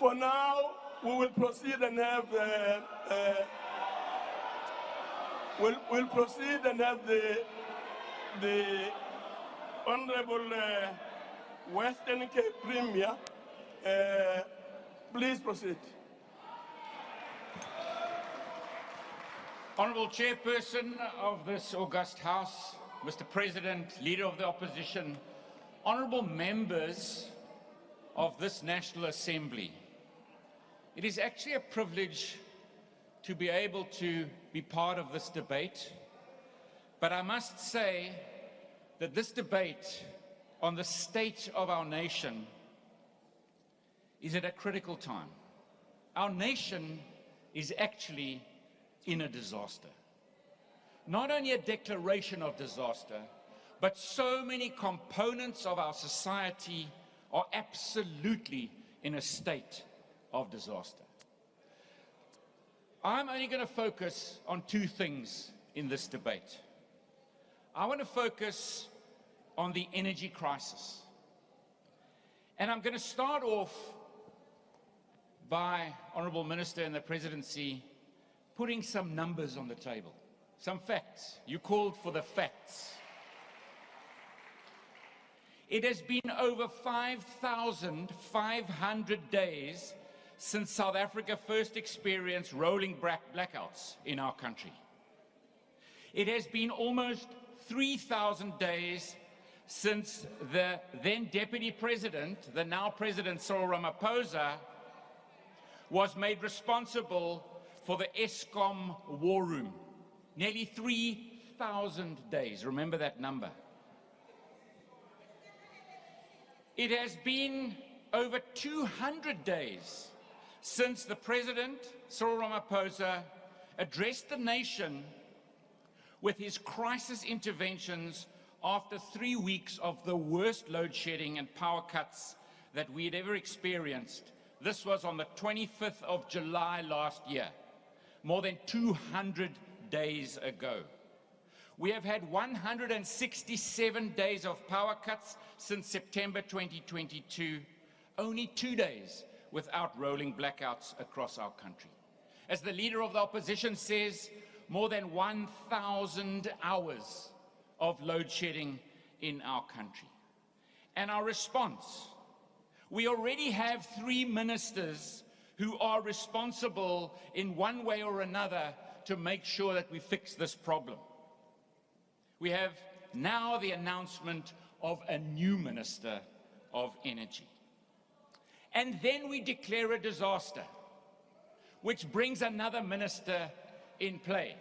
For now, we will proceed and have we'll proceed and have the Honorable Western Cape Premier. Please proceed. Honourable Chairperson of this august House, Mr. President, Leader of the Opposition, honourable members of this National Assembly, it is actually a privilege to be able to be part of this debate, but I must say that this debate on the state of our nation is at a critical time. Our nation is actually in a disaster. Not only a declaration of disaster, but so many components of our society are absolutely in a state of disaster. I'm only going to focus on two things in this debate. I want to focus on the energy crisis. And I'm going to start off by, Honourable Minister and the Presidency, putting some numbers on the table, some facts. You called for the facts. It has been over 5,500 days since South Africa first experienced rolling blackouts in our country. It has been almost 3,000 days since the then Deputy President, the now President Cyril Ramaphosa, was made responsible for the Eskom war room. Nearly 3,000 days. Remember that number. It has been over 200 days since the President, Cyril Ramaphosa, addressed the nation with his crisis interventions after 3 weeks of the worst load shedding and power cuts that we had ever experienced. This was on the 25th of July last year, more than 200 days ago. We have had 167 days of power cuts since September 2022, only 2 days without rolling blackouts across our country. As the Leader of the Opposition says, more than 1,000 hours of load shedding in our country. And our response, we already have 3 ministers who are responsible in one way or another to make sure that we fix this problem. We have now the announcement of a new Minister of Energy. And then we declare a disaster, which brings another minister in play.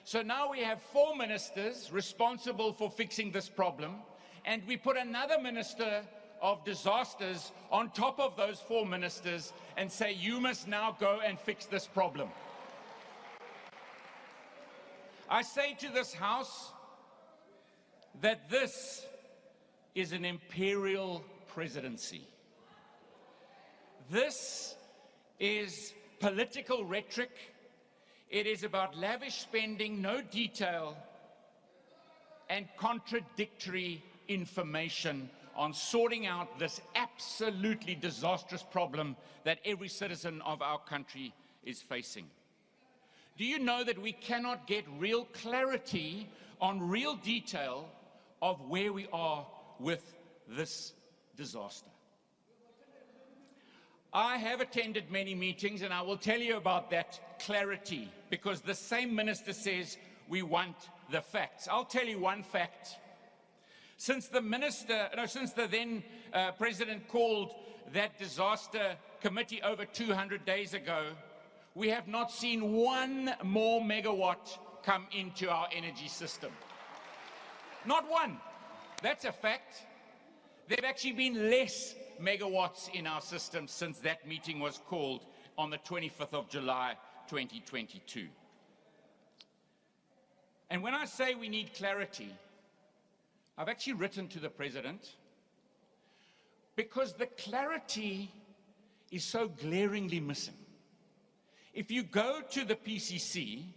So now we have 4 ministers responsible for fixing this problem, and we put another Minister of Disasters on top of those 4 ministers and say, you must now go and fix this problem. I say to this House that this is an imperial presidency. This is political rhetoric. It is about lavish spending, no detail, and contradictory information on sorting out this absolutely disastrous problem that every citizen of our country is facing. Do you know that we cannot get real clarity on real detail of where we are with this disaster? I have attended many meetings, and I will tell you about that clarity, because the same minister says we want the facts. I'll tell you one fact. Since the then President called that disaster committee over 200 days ago, we have not seen 1 more megawatt come into our energy system. Not one. That's a fact. There have actually been less megawatts in our system since that meeting was called on the 25th of July 2022. And when I say we need clarity, I've actually written to the President because the clarity is so glaringly missing. If you go to the PCC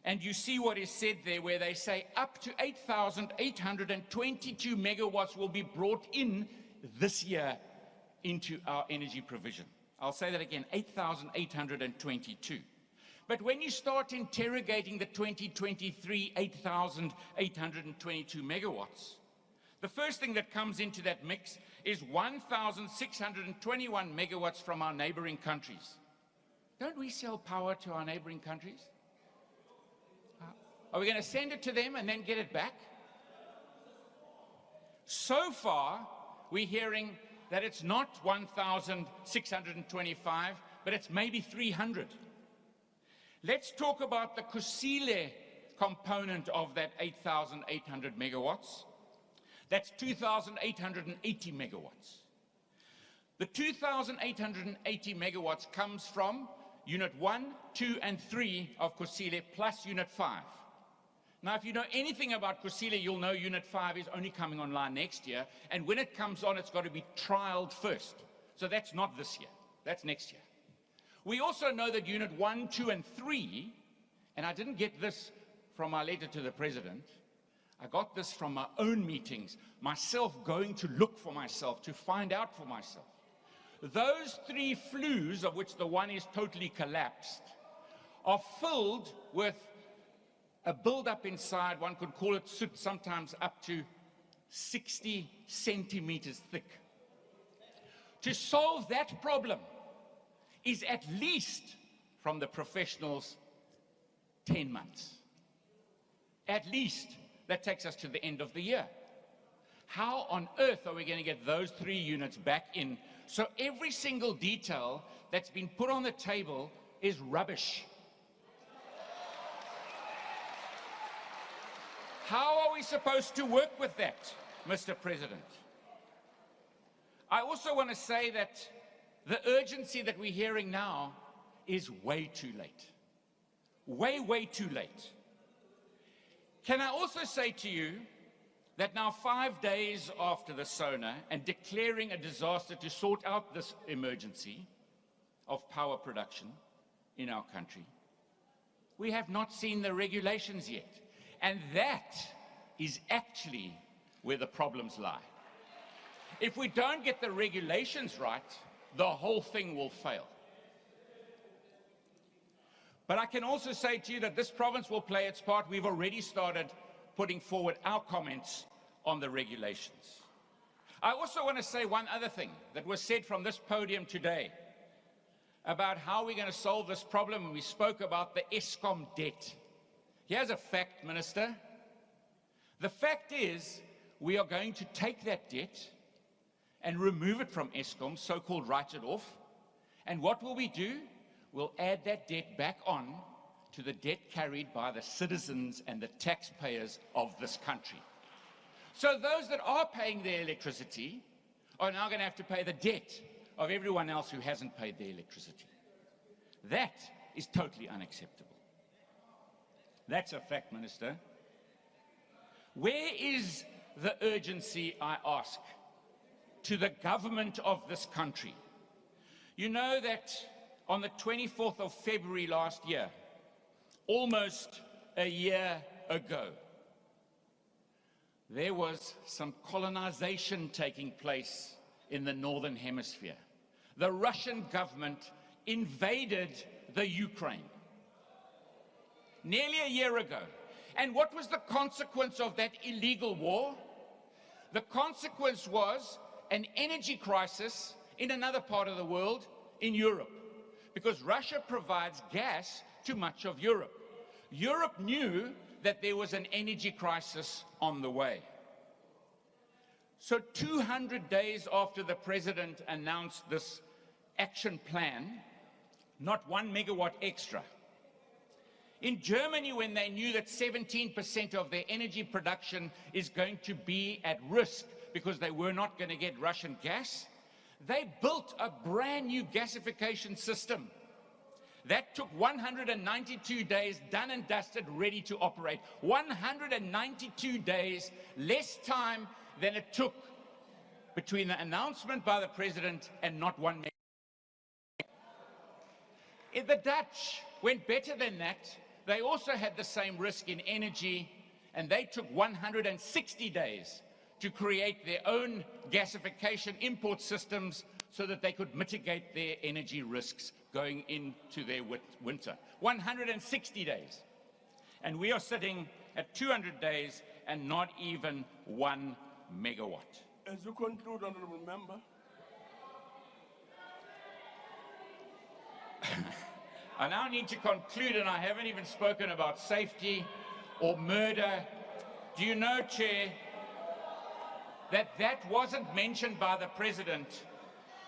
and you see what is said there, where they say up to 8,822 megawatts will be brought in this year into our energy provision. I'll say that again, 8,822. But when you start interrogating the 2023 8,822 megawatts, the first thing that comes into that mix is 1,621 megawatts from our neighboring countries. Don't we sell power to our neighboring countries? Are we going to send it to them and then get it back? So far, we're hearing that it's not 1,625, but it's maybe 300. Let's talk about the Kusile component of that 8,800 megawatts. That's 2,880 megawatts. The 2,880 megawatts comes from Unit 1, 2, and 3 of Kusile plus Unit 5. Now, if you know anything about Kusile, you'll know Unit 5 is only coming online next year, and when it comes on, it's got to be trialed first. So that's not this year, that's next year. We also know that Unit 1, 2, and 3, and I didn't get this from my letter to the President, I got this from my own meetings, myself going to look for myself, to find out for myself. Those 3 flues, of which the one is totally collapsed, are filled with a build-up inside, one could call it soot, sometimes up to 60 centimeters thick. To solve that problem is at least, from the professionals, 10 months. At least. That takes us to the end of the year. How on earth are we going to get those 3 units back in? So every single detail that's been put on the table is rubbish. How are we supposed to work with that, Mr. President? I also want to say that the urgency that we're hearing now is way too late. Way, way too late. Can I also say to you that now 5 days after the SONA and declaring a disaster to sort out this emergency of power production in our country, we have not seen the regulations yet. And that is actually where the problems lie. If we don't get the regulations right, the whole thing will fail. But I can also say to you that this province will play its part. We've already started putting forward our comments on the regulations. I also want to say one other thing that was said from this podium today about how we're going to solve this problem, and we spoke about the Eskom debt. Here's a fact, Minister. The fact is, we are going to take that debt and remove it from Eskom, so-called write it off. And what will we do? We'll add that debt back on to the debt carried by the citizens and the taxpayers of this country. So those that are paying their electricity are now going to have to pay the debt of everyone else who hasn't paid their electricity. That is totally unacceptable. That's a fact, Minister. Where is the urgency, I ask, to the government of this country? You know that on the 24th of February last year, almost a year ago, there was some colonization taking place in the Northern Hemisphere. The Russian government invaded the Ukraine nearly a year ago. And what was the consequence of that illegal war? The consequence was an energy crisis in another part of the world, in Europe, because Russia provides gas to much of Europe. Europe knew that there was an energy crisis on the way. So 200 days after the President announced this action plan, not 1 megawatt extra. In Germany, when they knew that 17% of their energy production is going to be at risk because they were not going to get Russian gas, they built a brand new gasification system. That took 192 days, done and dusted, ready to operate. 192 days, less time than it took between the announcement by the President and not 1 megawatt. The Dutch went better than that. They also had the same risk in energy, and they took 160 days to create their own gasification import systems so that they could mitigate their energy risks going into their winter. 160 days. And we are sitting at 200 days and not even 1 megawatt. As you conclude, honorable member. I now need to conclude, and I haven't even spoken about safety or murder. Do you know, Chair, that wasn't mentioned by the President?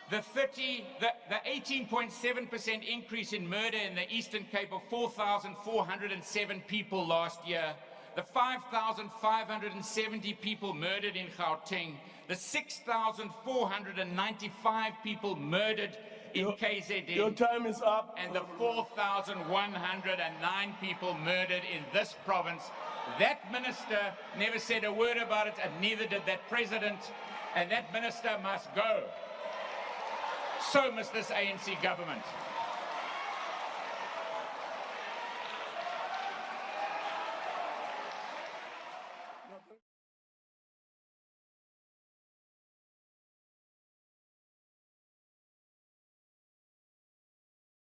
The 18.7% increase in murder in the Eastern Cape of 4,407 people last year, the 5,570 people murdered in Gauteng, the 6,495 people murdered in KZN. Your time is up. And the 4,109 people murdered in this province. That minister never said a word about it, and neither did that president, and that minister must go. So must this ANC government.